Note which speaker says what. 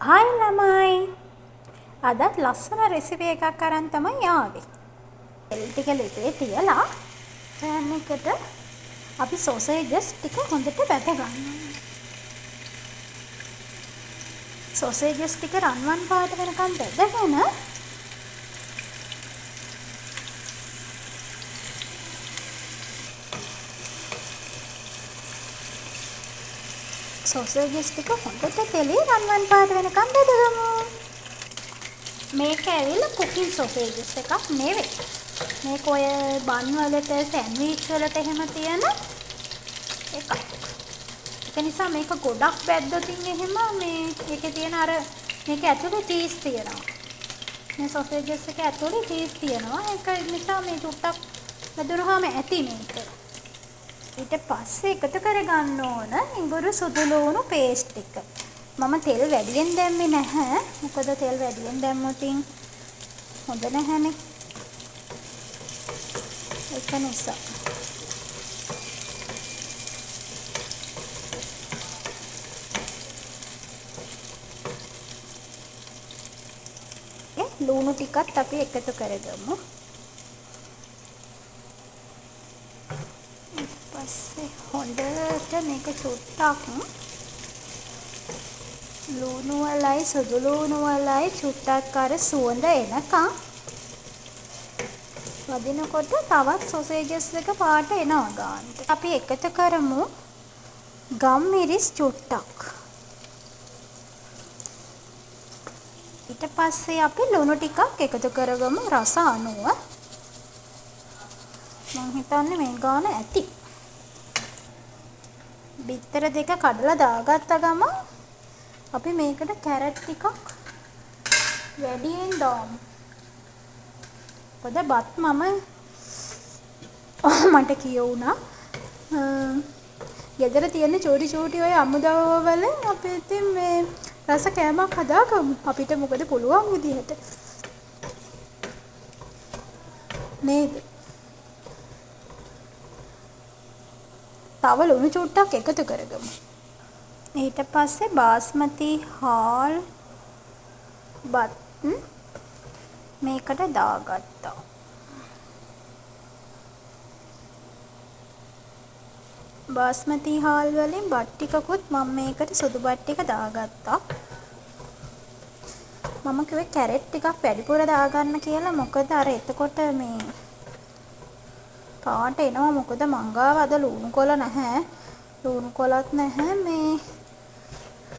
Speaker 1: Hi ළමයි. අදත් ලස්සන රෙසිපි එකක් අරන් තමයි ආවේ. තෙල් ටික ලිපේ තියලා පෑන් එකට අපි සොසේජස් ටික හොඳට බැද ගන්නවා. සොසේජස් ටික රන්වන් පාට වෙනකන් බැදගෙන සොසේජස් ටික හොඳට තෙලේ රන්වන් පාට වෙනකන් බැදගමු. මේක ඇවිල්ලා කුකින් සොසේජස් එකක් නෙවෙයි. මේක ඔය බන් වලට සෑන්ඩ්විච් වලට එහෙම තියෙන එකක්. ඒක නිසා මේක ගොඩක් බැද්දොත් එහෙම මේකේ තියෙන අර මේක ඇතුලේ චීස් තියෙනවා. මේ සොසේජස් එක ඇතුලේ චීස් තියෙනවා. ඒක නිසා මේ චුට්ටක් බැදුනහම ඇති මේක. ඊට පස්සේ එකතු කරගන්න ඕන ඉඟුරු සුදු ලුණු පේස්ට් එක. මම තෙල් වැඩියෙන් දැම්මේ නැහැ. මොකද තෙල් වැඩියෙන් දැම්මොත් හොඳ නැහැනේ. ඒක නිසා. ලුණු ටිකත් අපි එකතු කරගමු. ඊට පස්සේ හොඳට මේක චුට්ටක් ලුණු වලයි සුදු ලුණු වලයි චුට්ටක් අර සුවඳ එනකම් වදිනකොට තවත් සොසේජස් එක පාට එනවා ගන්නට. අපි එකතු කරමු ගම් මිරිස් චුට්ටක්. ඊට පස්සේ අපි ලුණු ටිකක් එකතු කරගමු රස අනුව. මම හිතන්නේ මේ ගාන ඇති. බිත්තර දෙක කඩලා දාගත්ත ගමන් අපි මේකට කැරට් ටිකක් වැඩියෙන් දාමු. පොද බත් මට කියුණා ගෙදර තියෙන චූටි ඔය අමුදව වල අපි ඉතින් මේ රස කෑමක් හදාගමු. අපිට මොකද පුළුවන් විදිහට නේද? තව ලුණු චුට්ටක් එකතු කරගමු. ඊට පස්සේ බාස්මති හාල් බත් මේකට දාගත්තා. බාස්මති හාල් වලින් බත් ටිකකුත් මම මේකට සුදු බත් ටික දාගත්තා. මම කිව්වේ කැරට් ටිකක් වැඩිපුර දාගන්න කියලා. මොකද අර එතකොට මේ පාට එනවා. මොකද මං ගාව අද ලුණු කොළ නැහැ. ලුණු කොළත් නැහැ මේ